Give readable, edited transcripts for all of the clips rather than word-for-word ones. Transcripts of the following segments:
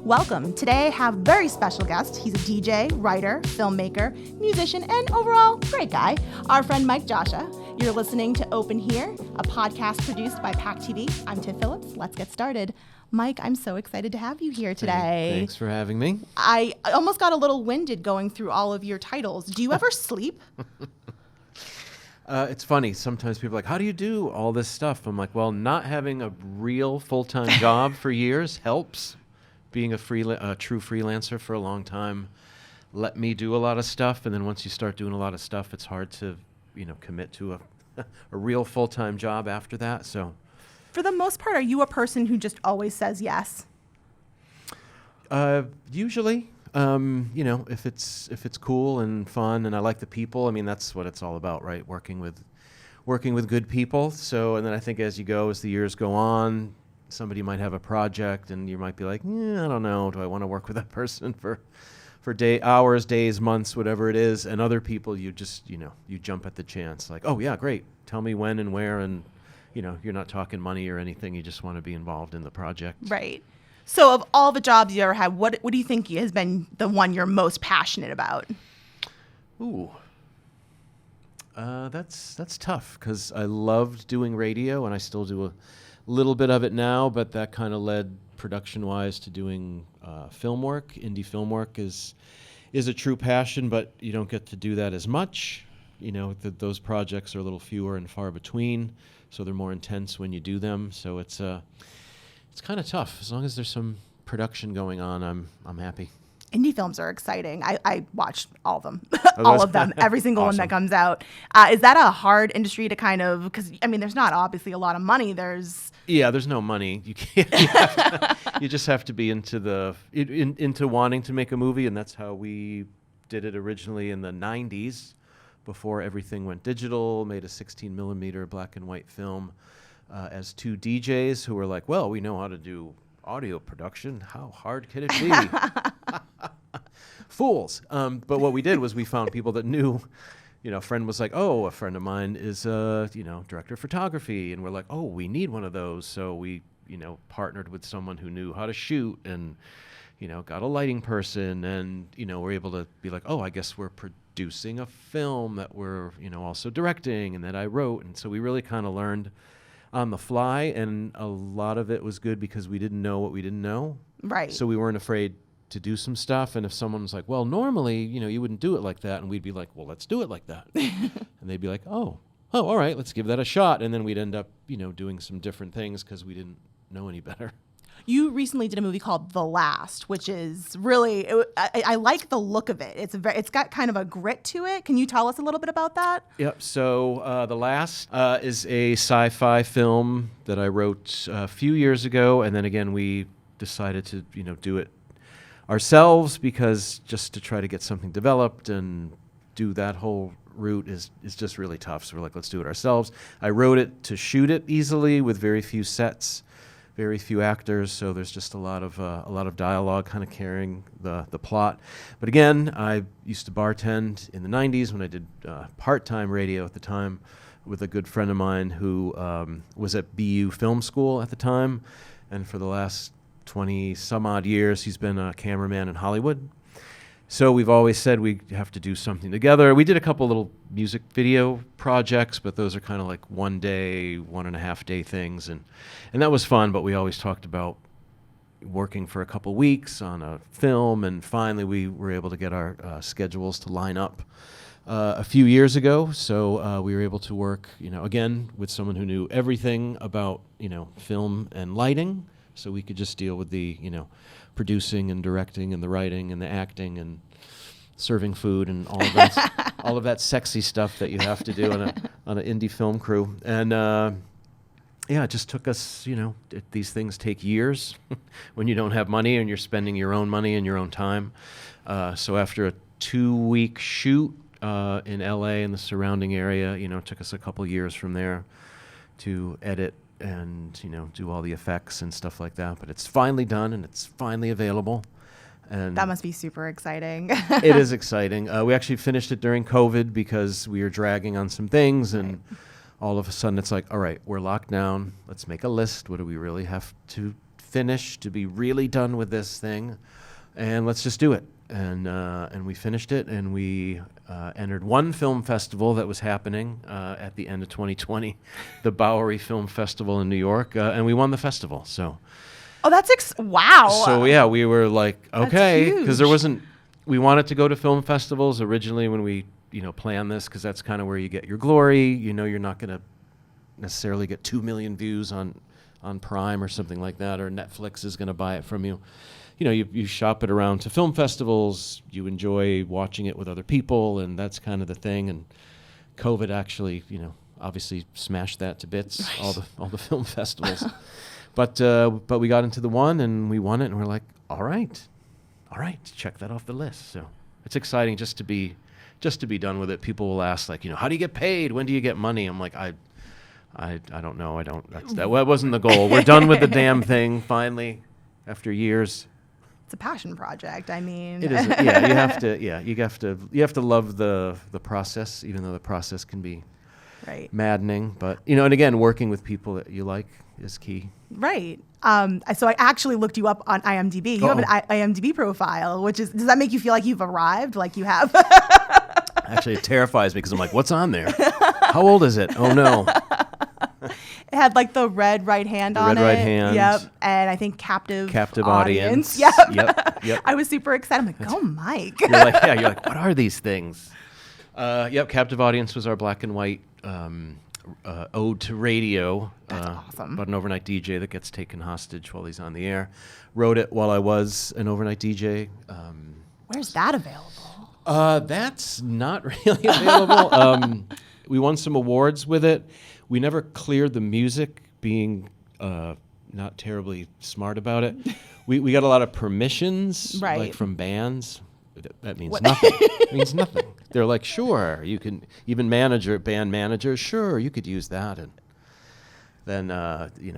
Welcome. Today I have a very special guest. He's a DJ, writer, filmmaker, musician, and overall great guy. Our friend Mike Gioscia. You're listening to Open Here, a podcast produced by PAC TV. I'm Tiff Phillips. Let's get started. Mike, I'm so excited to have you here today. Thanks for having me. I almost got a little winded going through all of your titles. Do you ever sleep? It's funny. Sometimes people are like, how do you do all this stuff? I'm like, well, not having a real full-time job for years helps. Being a true freelancer for a long time let me do a lot of stuff. And then once you start doing a lot of stuff, it's hard to, commit to a real full-time job after that. So, for the most part, are you a person who just always says yes? Usually. If it's cool and fun and I like the people, I mean, that's what it's all about, right? Working with good people. So, and then I think as the years go on, somebody might have a project and you might be like, I don't know, do I want to work with that person for hours, days, months, whatever it is. And other people, you just, you jump at the chance like, oh yeah, great. Tell me when and where. And, you're not talking money or anything. You just want to be involved in the project. Right. So of all the jobs you ever had, what do you think has been the one you're most passionate about? Ooh, that's tough because I loved doing radio and I still do a little bit of it now, but that kind of led production-wise to doing film work. Indie film work is a true passion, but you don't get to do that as much. Those projects are a little fewer and far between, so they're more intense when you do them. So it's kind of tough. As long as there's some production going on, I'm happy. Indie films are exciting. I watched all of them, all of them, every single Awesome. one that comes out. Is that a hard industry to kind of, because, there's not obviously a lot of money. There's no money. You can't. You just have to be into into wanting to make a movie, and that's how we did it originally in the 90s, before everything went digital, made a 16 millimeter black and white film as two DJs who were like, well, we know how to do audio production. How hard could it be? Fools. But what we did was we found people that knew, a friend was like, oh, a friend of mine is, director of photography. And we're like, oh, we need one of those. So we, partnered with someone who knew how to shoot and, got a lighting person. And, we're able to be like, oh, I guess we're producing a film that we're, also directing and that I wrote. And so we really kind of learned on the fly. And a lot of it was good because we didn't know what we didn't know. right. So we weren't afraid to do some stuff. And if someone was like, well, normally, you wouldn't do it like that. And we'd be like, well, let's do it like that. And they'd be like, oh, all right, let's give that a shot. And then we'd end up, doing some different things because we didn't know any better. You recently did a movie called The Last, which is really, I like the look of it. It's got kind of a grit to it. Can you tell us a little bit about that? Yep. So The Last is a sci-fi film that I wrote a few years ago. And then again, we decided to, do it ourselves because just to try to get something developed and do that whole route is just really tough. So we're like, let's do it ourselves. I wrote it to shoot it easily with very few sets, very few actors. So there's just a lot of dialogue kind of carrying the plot. But again, I used to bartend in the 90s when I did part-time radio at the time with a good friend of mine who was at BU Film School at the time. And for the last 20 some odd years, he's been a cameraman in Hollywood. So we've always said we have to do something together. We did a couple little music video projects, but those are kind of like 1 day, 1.5 day things. And that was fun, but we always talked about working for a couple weeks on a film. And finally we were able to get our schedules to line up a few years ago. So we were able to work, again, with someone who knew everything about, film and lighting. So we could just deal with the, producing and directing and the writing and the acting and serving food and all of that, all of that sexy stuff that you have to do on an indie film crew. And it just took us, these things take years when you don't have money and you're spending your own money and your own time. So after a 2-week shoot in LA and the surrounding area, it took us a couple years from there to edit and do all the effects and stuff like that, but it's finally done and it's finally available. And that must be super exciting. It is exciting. We actually finished it during COVID because we were dragging on some things, and all of a sudden it's like, all right, we're locked down. Let's make a list. What do we really have to finish, to be really done with this thing, and let's just do it. And we finished it, and we entered one film festival that was happening at the end of 2020, the Bowery Film Festival in New York, and we won the festival. So, Oh, that's wow. so yeah, we were like, okay, because there huge. wasn't. We wanted to go to film festivals originally when we planned this, because that's kind of where you get your glory. You're not going to necessarily get 2 million views on Prime or something like that, or Netflix is going to buy it from you. You shop it around to film festivals, you enjoy watching it with other people, and that's kind of the thing. And COVID actually, obviously smashed that to bits, all the film festivals. But we got into the one, and we won it, and we're like, all right, check that off the list. So it's exciting just to be done with it. People will ask, like, how do you get paid? When do you get money? I'm like, I don't know. That wasn't the goal. We're done with the damn thing finally, after years. It's a passion project. I mean, It is. Yeah, you have to love the process, even though the process can be right. maddening. But and again, working with people that you like is key. Right. So I actually looked you up on IMDb. You have an IMDb profile, does that make you feel like you've arrived, like you have? Actually, it terrifies me because I'm like, what's on there? How old is it? Oh no. It had like the red right hand on it. Red right hand. Yep. And I think captive audience. Yep. I was super excited. I'm like, go Mike. You're like, what are these things? Captive audience was our black and white ode to radio. That's awesome. About an overnight DJ that gets taken hostage while he's on the air. Wrote it while I was an overnight DJ. Where's that available? That's not really available. We won some awards with it. We never cleared the music, being not terribly smart about it. We got a lot of permissions, Right. like from bands. That means nothing. It means nothing. They're like, sure, you can, even band manager, sure, you could use that. And then,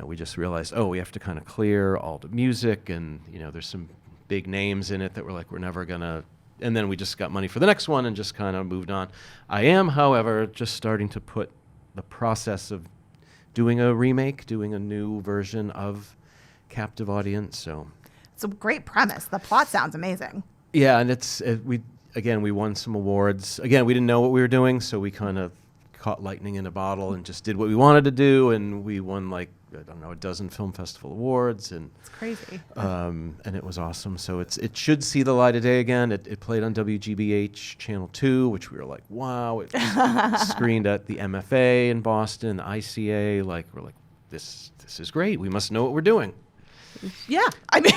we just realized, we have to kind of clear all the music, and, there's some big names in it that we're never going to. And then we just got money for the next one and just kind of moved on. I am, however, just starting to put the process of doing a remake, doing a new version of Captive Audience. So It's a great premise. The plot sounds amazing. yeah, and we won some awards. Again, we didn't know what we were doing, so we kind of caught lightning in a bottle and just did what we wanted to do, and we won a dozen film festival awards, and It's crazy. and it was awesome. So it should see the light of day again. It played on WGBH Channel 2, which we were like, wow. It screened at the MFA in Boston, the ICA. We're like, this is great. We must know what we're doing. Yeah. I mean,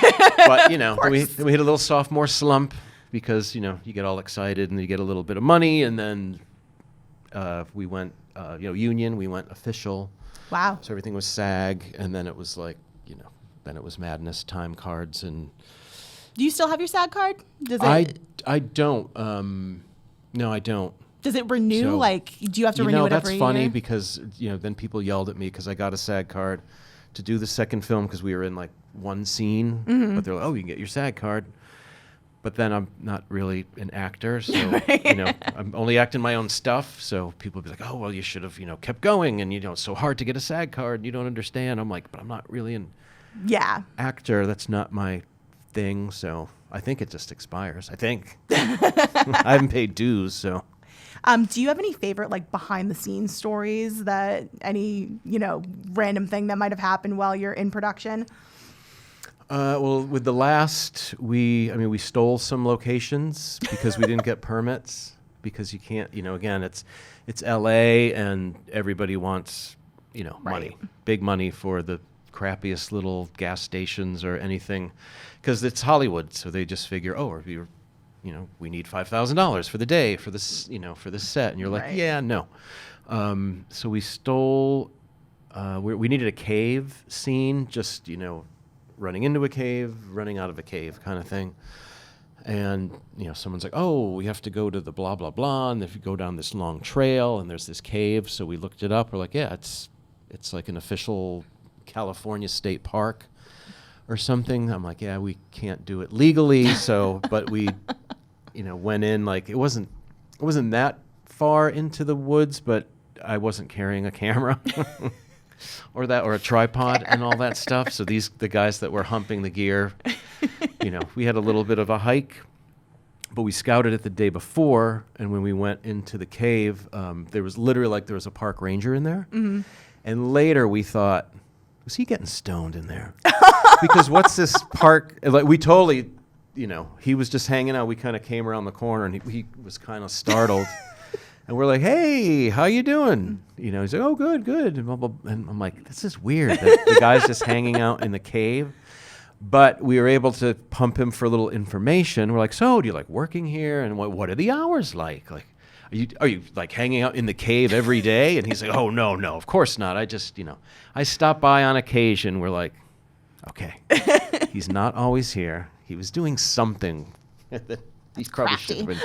But of we course. hit a little sophomore slump because you get all excited and you get a little bit of money, and then we went union. We went official. Wow. So everything was SAG, and then it was like, then it was madness, time cards, and Do you still have your SAG card? I don't. No, I don't. Does it renew? So, Do you have to renew it that's every funny year? because then people yelled at me because I got a SAG card to do the second film because we were in one scene, but they're like, oh, you can get your SAG card. But then I'm not really an actor, so I'm only acting my own stuff. So people would be like, "Oh, well, you should have, kept going." And it's so hard to get a SAG card. You don't understand. I'm like, but I'm not really an actor. That's not my thing. So I think it just expires. I think I haven't paid dues. So do you have any favorite behind the scenes stories that any random thing that might have happened while you're in production? Well, with the last, we stole some locations because we didn't get permits because you can't, again, it's LA and everybody wants, money, big money for the crappiest little gas stations or anything because it's Hollywood. So they just figure, we need $5,000 for the day for this, for this set. And you're like, yeah, no. So we stole, we needed a cave scene, just, running into a cave, running out of a cave kind of thing. And, someone's like, oh, we have to go to the blah, blah, blah. And if you go down this long trail and there's this cave. So we looked it up. We're like, yeah, it's like an official California state park or something. I'm like, yeah, we can't do it legally. So, but we, went in, it wasn't that far into the woods, but I wasn't carrying a camera. or a tripod and all that stuff. So the guys that were humping the gear, we had a little bit of a hike, but we scouted it the day before. And when we went into the cave, there was a park ranger in there. Mm-hmm. And later we thought, was he getting stoned in there? Because what's this park? Like, we totally, he was just hanging out. We kind of came around the corner and he was kind of startled. And we're like, hey, how you doing? He's like, oh, good. And, blah, blah. And I'm like, this is weird that the guy's just hanging out in the cave. But we were able to pump him for a little information. We're like, so do you like working here? And what are the hours like? Like, are you like hanging out in the cave every day? And he's like, oh, no, of course not. I just, I stop by on occasion. We're like, okay, he's not always here. He was doing something that he probably should have been.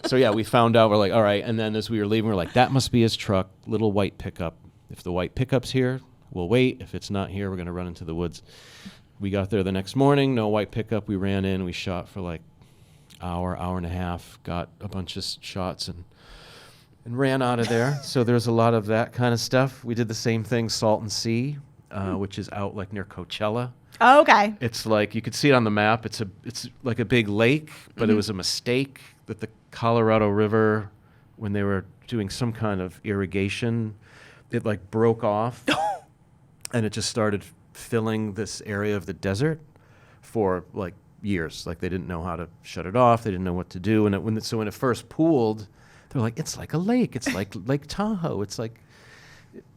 So, yeah, we found out. We're like, all right. And then as we were leaving, we're like, that must be his truck, little white pickup. If the white pickup's here, we'll wait. If it's not here, we're going to run into the woods. We got there the next morning, no white pickup. We ran in. We shot for like hour and a half, got a bunch of shots and ran out of there. So there's a lot of that kind of stuff. We did the same thing, Salton Sea, which is out like near Coachella. Oh, okay. It's like, you could see it on the map. It's like a big lake, but it was a mistake that the Colorado River, when they were doing some kind of irrigation, it like broke off and it just started filling this area of the desert for like years. Like, they didn't know how to shut it off. They didn't know what to do. And when it first pooled, they're like, it's like a lake. It's like Lake Tahoe. It's like,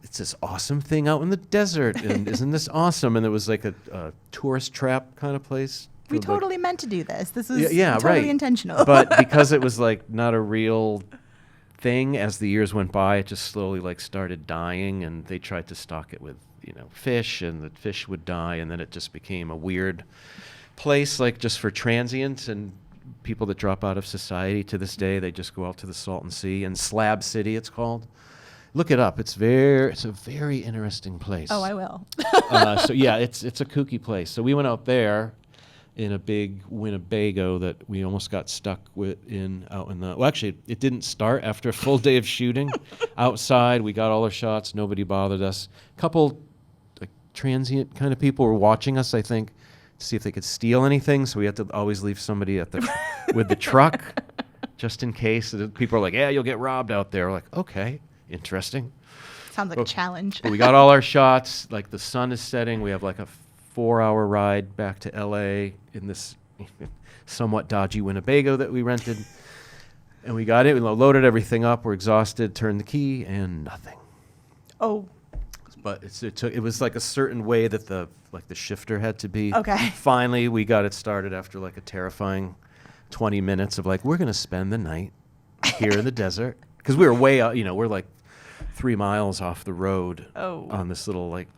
it's this awesome thing out in the desert. And isn't this awesome? And it was like a tourist trap kind of place. We totally meant to do this. This is totally right. Intentional. But because it was like not a real thing, as the years went by, it just slowly like started dying, and they tried to stock it with, fish, and the fish would die, and then it just became a weird place, like just for transients and people that drop out of society. To this day, they just go out to the Salton Sea, and Slab City it's called. Look it up. It's a very interesting place. Oh, I will. So yeah, it's a kooky place. So we went out there in a big Winnebago that we almost got stuck actually, it didn't start after a full day of shooting. Outside, we got all our shots. Nobody bothered us. A couple like transient kind of people were watching us, I think, to see if they could steal anything. So we had to always leave somebody with the truck, just in case. People are like, yeah, you'll get robbed out there. We're like, okay, interesting. Sounds like a challenge. But we got all our shots. Like, the sun is setting. We have like a 4-hour ride back to LA in this somewhat dodgy Winnebago that we rented. And we got it. We loaded everything up. We're exhausted. Turned the key, and nothing. Oh. But it was like a certain way that the shifter had to be. Okay. Finally, we got it started after like a terrifying 20 minutes of like, we're going to spend the night here in the desert. Because we were way out, we're like 3 miles off the road on this little like,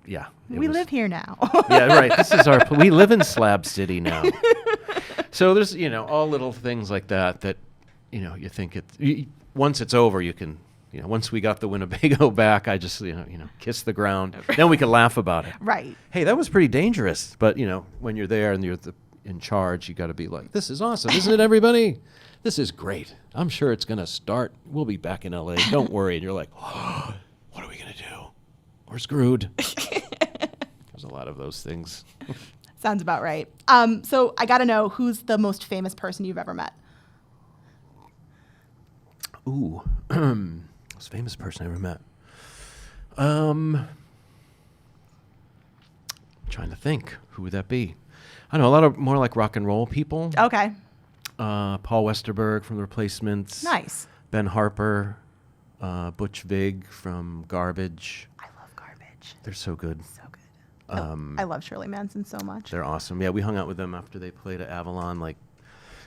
yeah. We live here now. Yeah, right. This is we live in Slab City now. So there's, all little things like that, you think once it's over, you can, once we got the Winnebago back, I just, kiss the ground. Then we could laugh about it. Right. Hey, that was pretty dangerous. But, when you're there and you're in charge, you got to be like, this is awesome, isn't it, everybody? This is great. I'm sure it's going to start. We'll be back in LA. Don't worry. And you're like, oh, what are we going to do? We're screwed. There's a lot of those things. Sounds about right. So I got to know, who's the most famous person you've ever met? Ooh, most famous person I ever met. Trying to think, who would that be? I don't know, a lot of more like rock and roll people. Okay. Paul Westerberg from The Replacements. Nice. Ben Harper, Butch Vig from Garbage. I love Garbage. They're so good. So good. I love Shirley Manson so much. They're awesome. Yeah, we hung out with them after they played at Avalon.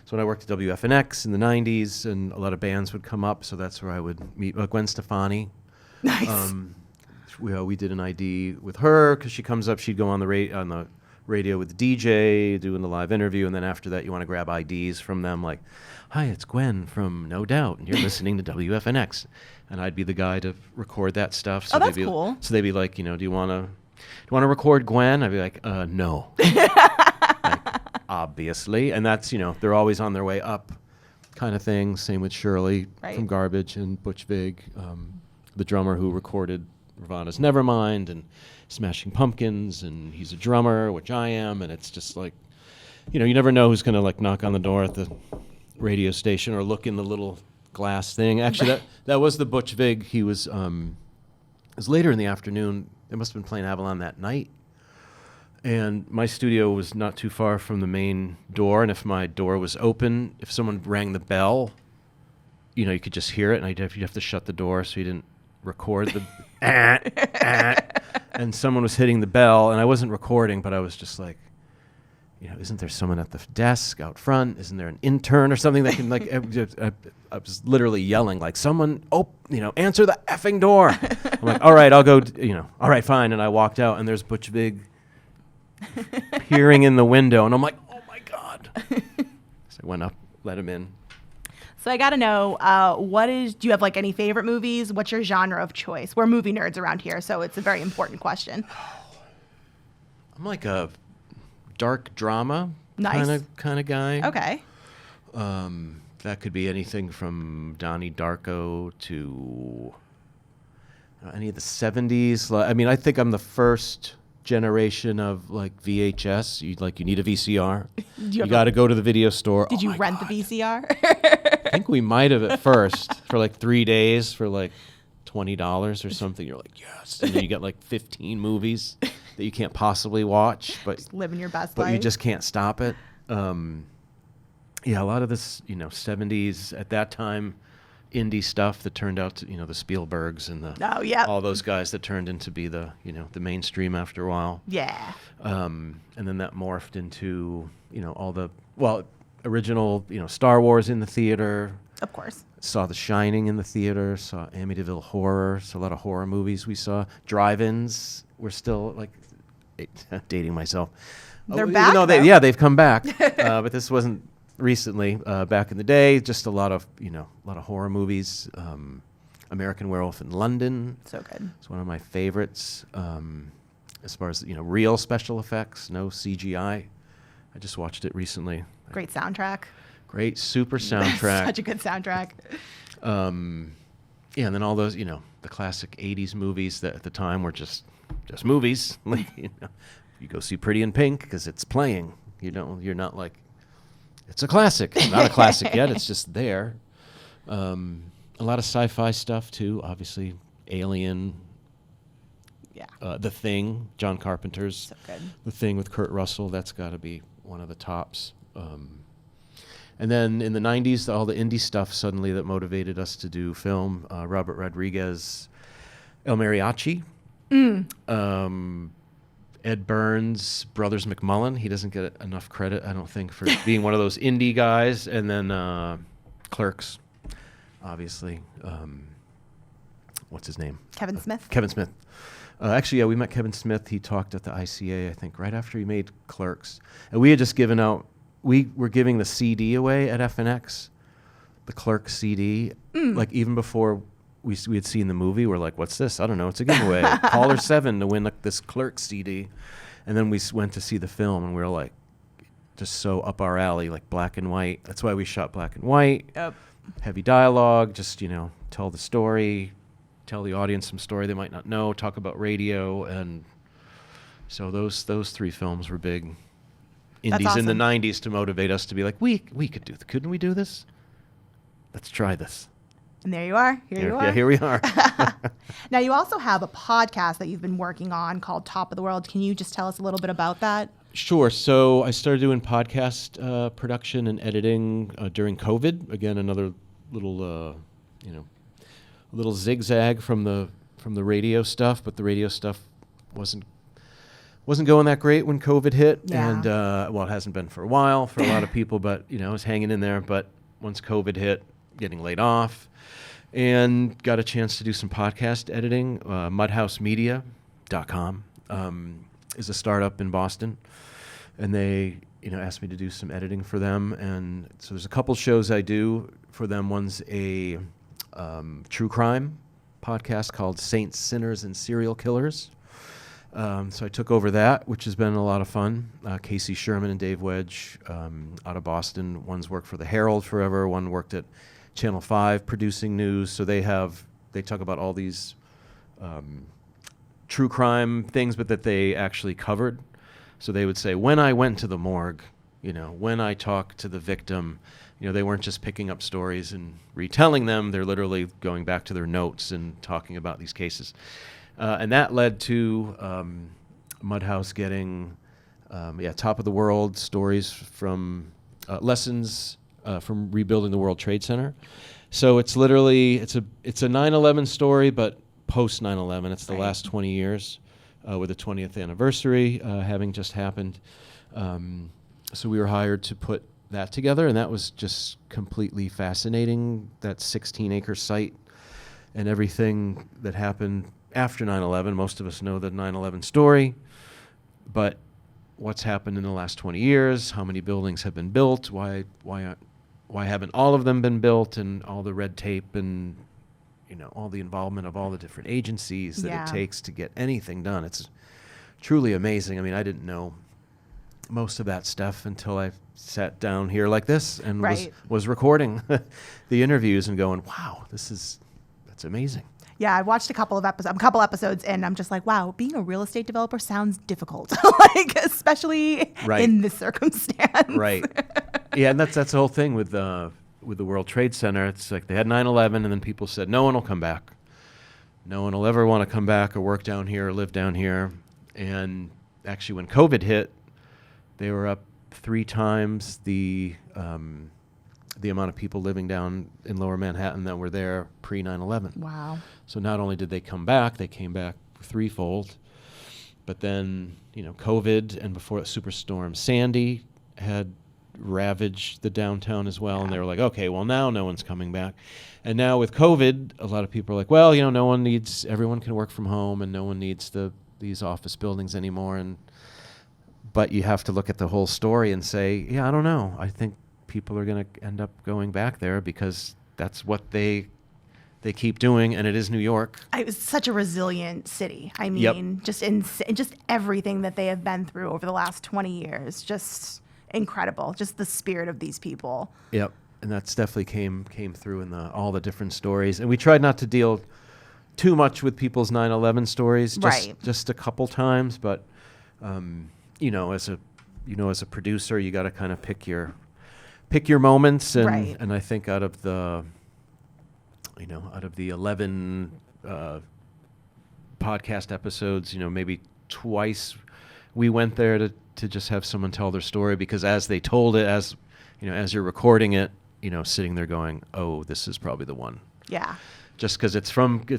So when I worked at WFNX in the 90s, and a lot of bands would come up, so that's where I would meet Gwen Stefani. Nice. We did an ID with her because she comes up. She'd go on the radio with the DJ, doing the live interview, and then after that, you want to grab IDs from them, like, "Hi, it's Gwen from No Doubt, and you're listening to WFNX," and I'd be the guy to record that stuff. So that's cool. So they'd be like, do you want to record Gwen? I'd be like, no. Like, obviously, and that's they're always on their way up, kind of thing. Same with Shirley from Garbage and Butch Vig, the drummer who recorded Nirvana's Nevermind and Smashing Pumpkins, and he's a drummer, which I am, and it's just like, you never know who's going to like knock on the door at the radio station or look in the little glass thing. Actually, that was the Butch Vig. He was, it was later in the afternoon. They must have been playing Avalon that night. And my studio was not too far from the main door, and if my door was open, if someone rang the bell, you could just hear it, and you'd have to shut the door so you didn't record the and someone was hitting the bell, and I wasn't recording, but I was just like, isn't there someone at the desk out front? Isn't there an intern or something that can like? I was literally yelling like, someone, answer the effing door. I'm like, all right, I'll go. All right, fine. And I walked out, and there's Butch Vig peering in the window, and I'm like, oh my God. So I went up, let him in. So I got to know, do you have like any favorite movies? What's your genre of choice? We're movie nerds around here, so it's a very important question. I'm like a dark drama nice. kind of guy. Okay. That could be anything from Donnie Darko to any of the 70s. I think I'm the first generation of like VHS. You need a VCR. You got to go to the video store. Did you rent the VCR? I think we might have at first for like 3 days for like $20 or something. You're like, yes. And then you get like 15 movies that you can't possibly watch, but just living your best life. But you just can't stop it. A lot of this, 70s at that time, indie stuff that turned out to, the Spielbergs and all those guys that turned into be the, the mainstream after a while. Yeah. And then that morphed into, all the, original, Star Wars in the theater. Of course. Saw The Shining in the theater, saw Amityville Horror, so a lot of horror movies we saw. Drive-ins, we're still, like, dating myself. They're back, they've come back. But this wasn't recently. Back in the day, just a lot of horror movies. American Werewolf in London. So good. It's one of my favorites. As far as, real special effects, no CGI. I just watched it recently. Great soundtrack. Great, super soundtrack. Such a good soundtrack. And then all those, the classic 80s movies that at the time were just movies. Like, you go see Pretty in Pink because it's playing. You're not like, it's a classic. It's not a classic yet. It's just there. A lot of sci-fi stuff, too. Obviously, Alien. Yeah. The Thing, John Carpenter's. So good. The Thing with Kurt Russell. That's got to be one of the tops. And then in the 90s, all the indie stuff suddenly that motivated us to do film. Robert Rodriguez, El Mariachi, Ed Burns, Brothers McMullen. He doesn't get enough credit, I don't think, for being one of those indie guys. And then Clerks, obviously. What's his name? Kevin Smith. Kevin Smith. Actually, we met Kevin Smith. He talked at the ICA, I think, right after he made Clerks. And we had just given out, we were giving the CD away at FNX, the Clerks CD. Like, even before we had seen the movie, we're like, what's this? I don't know. It's a giveaway. Caller 7 to win like, this Clerks CD. And then we went to see the film, and we were like, just so up our alley, like black and white. That's why we shot black and white. Yep. Heavy dialogue, just, tell the story, tell the audience some story they might not know, talk about radio. And so those 3 films were big indies awesome. in the 90s to motivate us to be like, we could do couldn't we do this? Let's try this. And there you are. Here you are. Yeah, here we are. Now, you also have a podcast that you've been working on called Top of the World. Can you just tell us a little bit about that? Sure. So I started doing podcast production and editing during COVID. Again, another little, a little zigzag from the radio stuff, but the radio stuff wasn't going that great when COVID hit. Yeah. And, it hasn't been for a while for a lot of people, but, I was hanging in there. But once COVID hit, getting laid off, and got a chance to do some podcast editing. Mudhousemedia.com is a startup in Boston, and they asked me to do some editing for them. And so there's a couple shows I do for them. One's a true crime podcast called Saints, Sinners, and Serial Killers. So I took over that, which has been a lot of fun. Casey Sherman and Dave Wedge out of Boston. One's worked for the Herald forever. One worked at Channel 5 producing news. So they talk about all these true crime things, but that they actually covered. So they would say, when I went to the morgue, when I talked to the victim, they weren't just picking up stories and retelling them. They're literally going back to their notes and talking about these cases. And that led to Mudhouse getting, top of the world stories from lessons from rebuilding the World Trade Center. So it's literally, it's a 9/11 story, but post 9/11. It's the last 20 years with the 20th anniversary having just happened. So we were hired to put that together, and that was just completely fascinating, that 16-acre site and everything that happened after 9/11. Most of us know the 9/11 story, but what's happened in the last 20 years, how many buildings have been built, why haven't all of them been built, and all the red tape and all the involvement of all the different agencies that it takes to get anything done. It's truly amazing. I mean, I didn't know most of that stuff until I sat down here like this and was recording the interviews and going, wow, that's amazing. Yeah, I watched a couple episodes, and I'm just like, wow, being a real estate developer sounds difficult, especially in this circumstance. Right. Yeah, and that's the whole thing with the World Trade Center. It's like they had 9/11, and then people said, no one will come back. No one will ever want to come back or work down here or live down here. And actually, when COVID hit, they were up 3 times the amount of people living down in Lower Manhattan that were there pre 9/11. Wow. So not only did they come back, they came back threefold. But then, COVID, and before it, Superstorm Sandy had ravaged the downtown as well. Yeah. And they were like, okay, well, now no one's coming back. And now with COVID, a lot of people are like, well, everyone can work from home, and no one needs these office buildings anymore. But you have to look at the whole story and say, yeah, I don't know. I think people are going to end up going back there because that's what they keep doing, and it is New York. It was such a resilient city. I mean, just everything that they have been through over the last 20 years, just incredible. Just the spirit of these people. Yep, and that's definitely came through in all the different stories. And we tried not to deal too much with people's 9/11 stories, just a couple times. But as a producer, you got to kind of pick your moments, and I think out of the 11 podcast episodes, maybe twice we went there to just have someone tell their story, because as they told it, as you're recording it, sitting there going, oh, this is probably the one. Yeah. Just because it's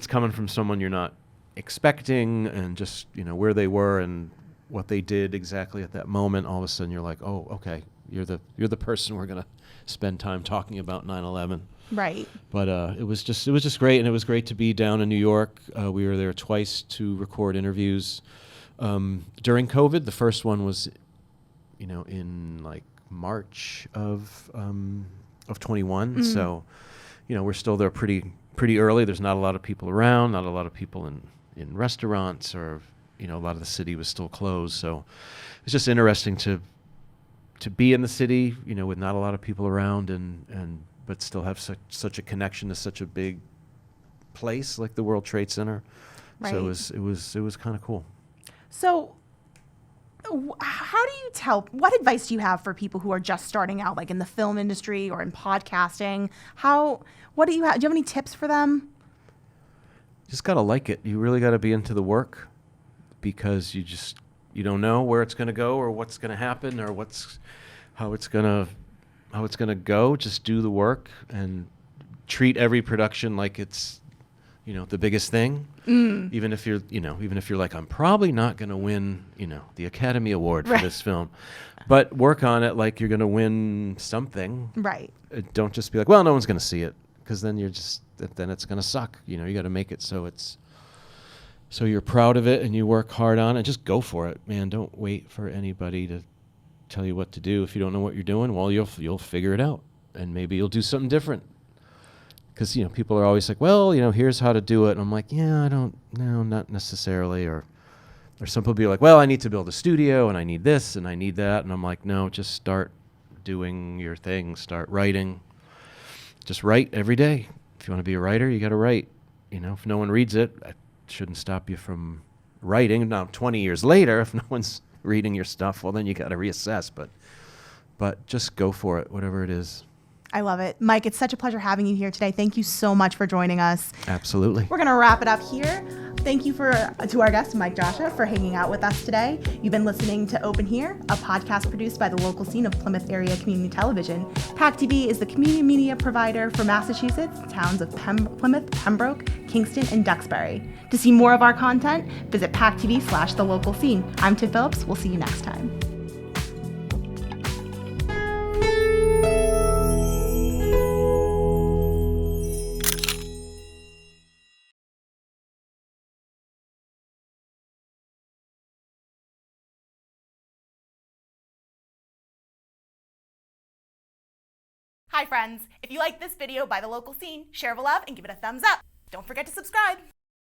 coming from someone you're not expecting, and just where they were and what they did exactly at that moment. All of a sudden, you're like, oh, okay, you're the person we're gonna spend time talking about 9/11. Right. But it was just great, and it was great to be down in New York. We were there twice to record interviews during COVID. The first one was, in like March of 21. Mm-hmm. So, we're still there pretty early. There's not a lot of people around, not a lot of people in restaurants, or a lot of the city was still closed. So it's just interesting to be in the city, with not a lot of people around, but still have such a connection to such a big place like the World Trade Center. Right. So it was kind of cool. So how do you what advice do you have for people who are just starting out, like in the film industry or in podcasting? What do you have? Do you have any tips for them? Just got to like it. You really got to be into the work, because you don't know where it's going to go or what's going to happen or how it's going to go. Just do the work and treat every production like it's, the biggest thing. Mm. Even if you're like, I'm probably not going to win, the Academy Award for this film, but work on it like you're going to win something. Right. Don't just be like, well, no one's going to see it, because then then it's going to suck. You got to make it so you're proud of it and you work hard on it. Just go for it, man. Don't wait for anybody to tell you what to do. If you don't know what you're doing, well, you'll figure it out, and maybe you'll do something different. Because people are always like, well, here's how to do it. And I'm like, yeah, not necessarily. Or some people be like, well, I need to build a studio, and I need this, and I need that. And I'm like, no, just start doing your thing. Start writing. Just write every day. If you want to be a writer, you got to write. If no one reads it, it shouldn't stop you from writing. Now, 20 years later, if no one's reading your stuff, well, then you got to reassess. But just go for it, whatever it is. I love it. Mike, it's such a pleasure having you here today. Thank you so much for joining us. Absolutely. We're going to wrap it up here. Thank you to our guest, Mike Gioscia, for hanging out with us today. You've been listening to Open Here, a podcast produced by the local scene of Plymouth area community television. PAC TV is the community media provider for Massachusetts, towns of Plymouth, Pembroke, Kingston, and Duxbury. To see more of our content, visit PACTV/the local scene. I'm Tiff Phillips. We'll see you next time. Hi friends, if you like this video by the local scene, share the love and give it a thumbs up. Don't forget to subscribe.